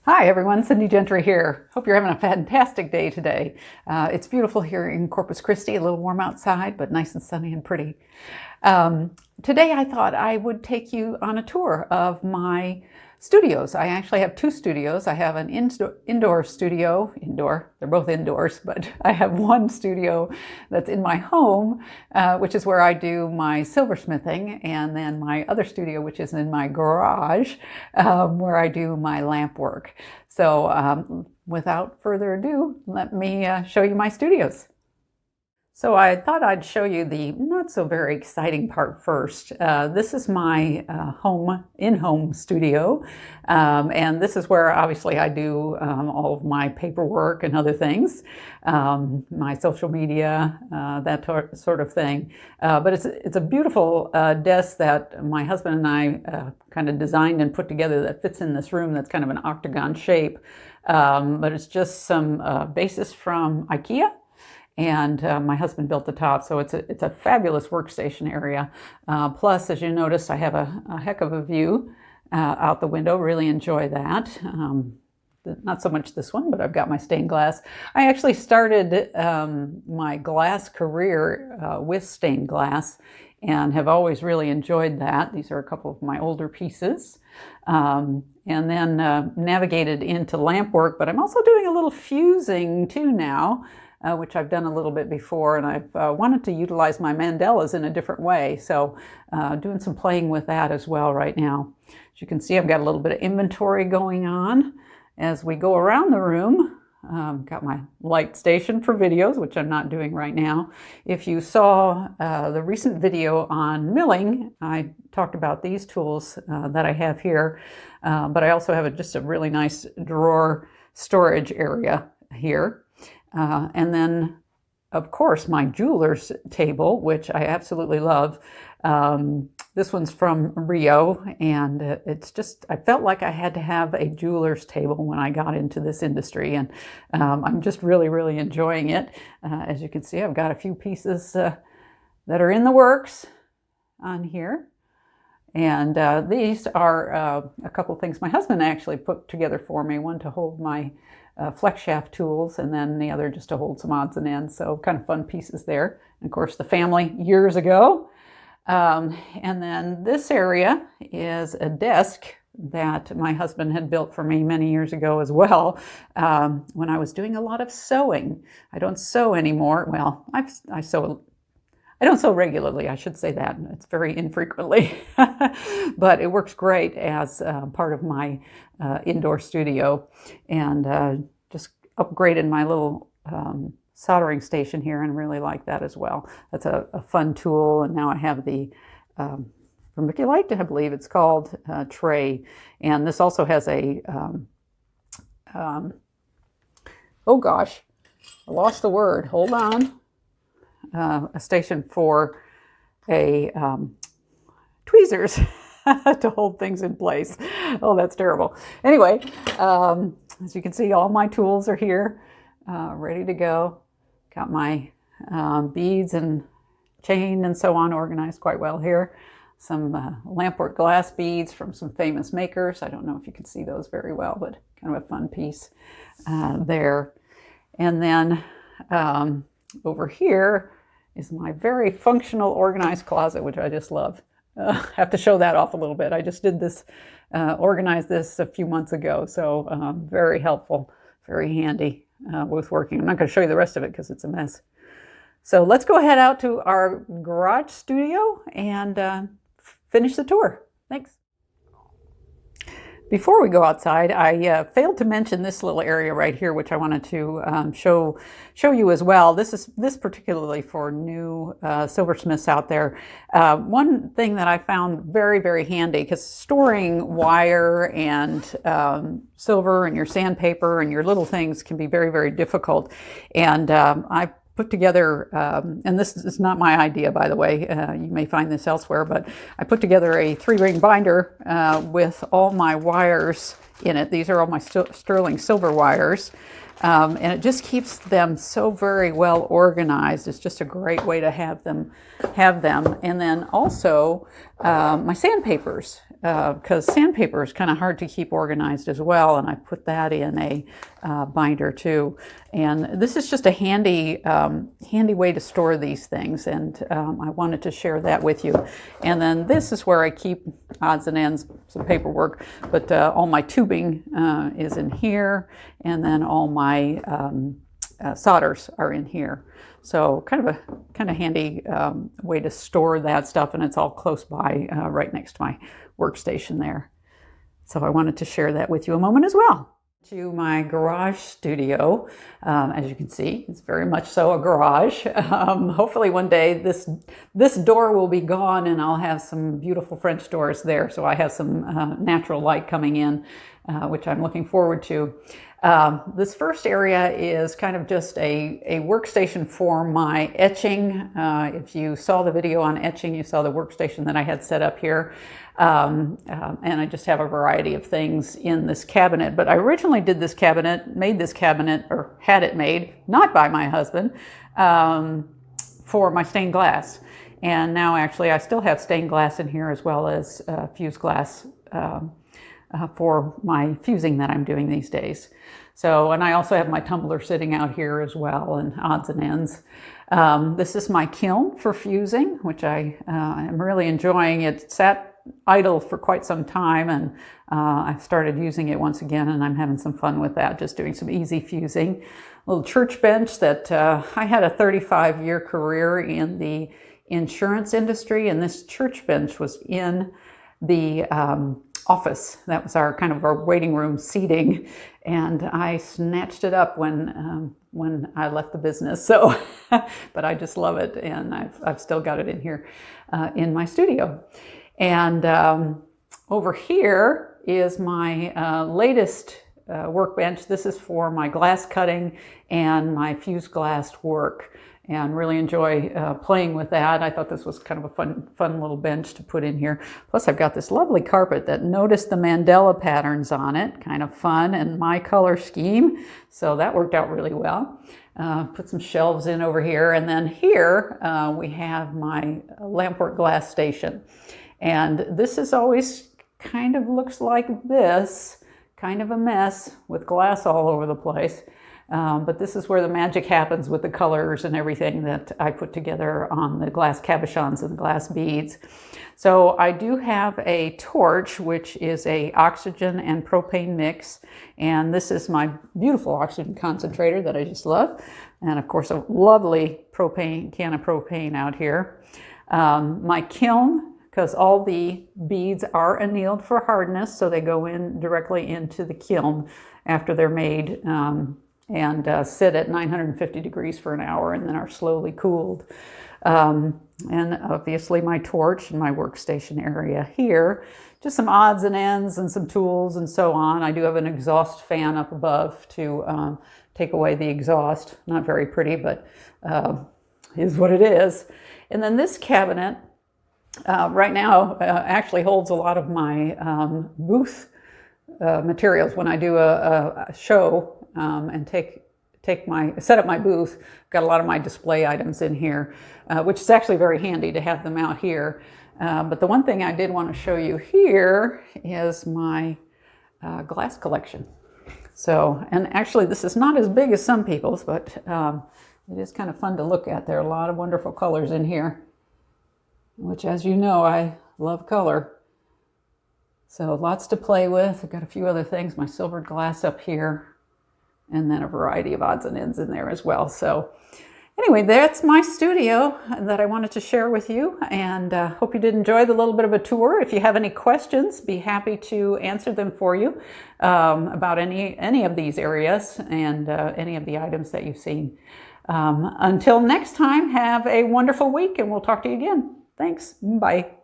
Hi everyone, Cindy Gentry here. Hope you're having a fantastic day today. It's beautiful here in Corpus Christi, a little warm outside, but nice and sunny and pretty. Today I thought I would take you on a tour of my studios. I actually have two studios. I have an indoor studio, they're both indoors, but I have one studio that's in my home, which is where I do my silversmithing, and then my other studio, which is in my garage, where I do my lamp work. So without further ado, let me show you my studios. So I thought I'd show you the not so very exciting part first. This is my in-home studio, and this is where obviously I do all of my paperwork and other things, my social media, that sort of thing. But it's a beautiful desk that my husband and I kind of designed and put together that fits in this room that's kind of an octagon shape. But it's just some bases from IKEA. And my husband built the top, so it's a fabulous workstation area. Plus, as you notice, I have a heck of a view out the window. Really enjoy that. Not so much this one, but I've got my stained glass. I actually started my glass career with stained glass and have always really enjoyed that. These are a couple of my older pieces. And then navigated into lamp work, but I'm also doing a little fusing too now. Which I've done a little bit before, and I've wanted to utilize my mandalas in a different way. So doing some playing with that as well right now. As you can see, I've got a little bit of inventory going on as we go around the room. Got my light station for videos, which I'm not doing right now. If you saw the recent video on milling, I talked about these tools that I have here, but I also have just a really nice drawer storage area here. And then, of course, my jeweler's table, which I absolutely love. This one's from Rio, and it's just, I felt like I had to have a jeweler's table when I got into this industry, and I'm just really, really enjoying it. As you can see, I've got a few pieces that are in the works on here. And these are a couple things my husband actually put together for me, one to hold my flex shaft tools, and then the other just to hold some odds and ends. So kind of fun pieces there. And of course, the family years ago. And then this area is a desk that my husband had built for me many years ago as well, when I was doing a lot of sewing. I don't sew anymore. Well, I sew. I don't sew regularly, I should say that. It's very infrequently, but it works great as part of my indoor studio, and just upgraded my little soldering station here and really like that as well. That's a fun tool, and now I have the vermiculite, I believe it's called, tray, and this also has a, oh gosh, I lost the word, hold on. A station for tweezers to hold things in place. Oh, that's terrible. Anyway, as you can see, all my tools are here, ready to go. Got my beads and chain and so on organized quite well here. Some lampwork glass beads from some famous makers. I don't know if you can see those very well, but kind of a fun piece there. And then over here is my very functional organized closet, which I just love. Have to show that off a little bit. I just did this, organized this a few months ago, so very helpful, very handy with working. I'm not going to show you the rest of it because it's a mess. So let's go ahead out to our garage studio and finish the tour. Thanks. Before we go outside, I failed to mention this little area right here, which I wanted to show you as well. This particularly for new silversmiths out there. One thing that I found very, very handy, because storing wire and silver and your sandpaper and your little things can be very, very difficult. And I put together, and this is not my idea, by the way, you may find this elsewhere, but I put together a 3-ring binder with all my wires in it. These are all my sterling silver wires, and it just keeps them so very well organized. It's just a great way to have them. And then also my sandpapers. because sandpaper is kind of hard to keep organized as well, and I put that in a binder too. And this is just a handy way to store these things, and I wanted to share that with you. And then this is where I keep odds and ends, some paperwork, but all my tubing is in here, and then all my solders are in here. So kind of handy way to store that stuff, and it's all close by, right next to my workstation there. So I wanted to share that with you a moment as well. To my garage studio, as you can see, it's very much so a garage. Hopefully one day this door will be gone and I'll have some beautiful French doors there, so I have some natural light coming in, which I'm looking forward to. This first area is kind of just a workstation for my etching. If you saw the video on etching, you saw the workstation that I had set up here. And I just have a variety of things in this cabinet. But I originally made this cabinet, or had it made, not by my husband, for my stained glass. And now actually I still have stained glass in here, as well as fused glass for my fusing that I'm doing these days. So, and I also have my tumbler sitting out here as well, and odds and ends. This is my kiln for fusing, which I am really enjoying. It sat idle for quite some time, and I've started using it once again, and I'm having some fun with that, just doing some easy fusing. A little church bench that I had a 35-year career in the insurance industry, and this church bench was in the office. That was our kind of our waiting room seating, and I snatched it up when I left the business. So, but I just love it, and I've still got it in here in my studio. And over here is my latest workbench. This is for my glass cutting and my fused glass work, and really enjoy playing with that. I thought this was kind of a fun little bench to put in here. Plus I've got this lovely carpet that, noticed the mandala patterns on it, kind of fun, and my color scheme. So that worked out really well. Put some shelves in over here, and then here we have my lampwork glass station. And this is always kind of looks like this, kind of a mess with glass all over the place. But this is where the magic happens with the colors and everything that I put together on the glass cabochons and the glass beads. So I do have a torch, which is a oxygen and propane mix. And this is my beautiful oxygen concentrator that I just love. And of course, a lovely can of propane out here. My kiln, because all the beads are annealed for hardness, so they go in directly into the kiln after they're made, and sit at 950 degrees for an hour, and then are slowly cooled. And obviously my torch and my workstation area here, just some odds and ends and some tools and so on. I do have an exhaust fan up above to take away the exhaust. Not very pretty, but is what it is. And then this cabinet right now actually holds a lot of my booth materials. When I do a show and set up my booth, got a lot of my display items in here, which is actually very handy to have them out here. But the one thing I did want to show you here is my glass collection. So, and actually this is not as big as some people's, but it is kind of fun to look at. There are a lot of wonderful colors in here, which, as you know, I love color. So lots to play with. I've got a few other things, my silvered glass up here, and then a variety of odds and ends in there as well. So anyway, that's my studio that I wanted to share with you, and hope you did enjoy the little bit of a tour. If you have any questions, be happy to answer them for you about any of these areas and any of the items that you've seen. Until next time, have a wonderful week, and we'll talk to you again. Thanks. Bye.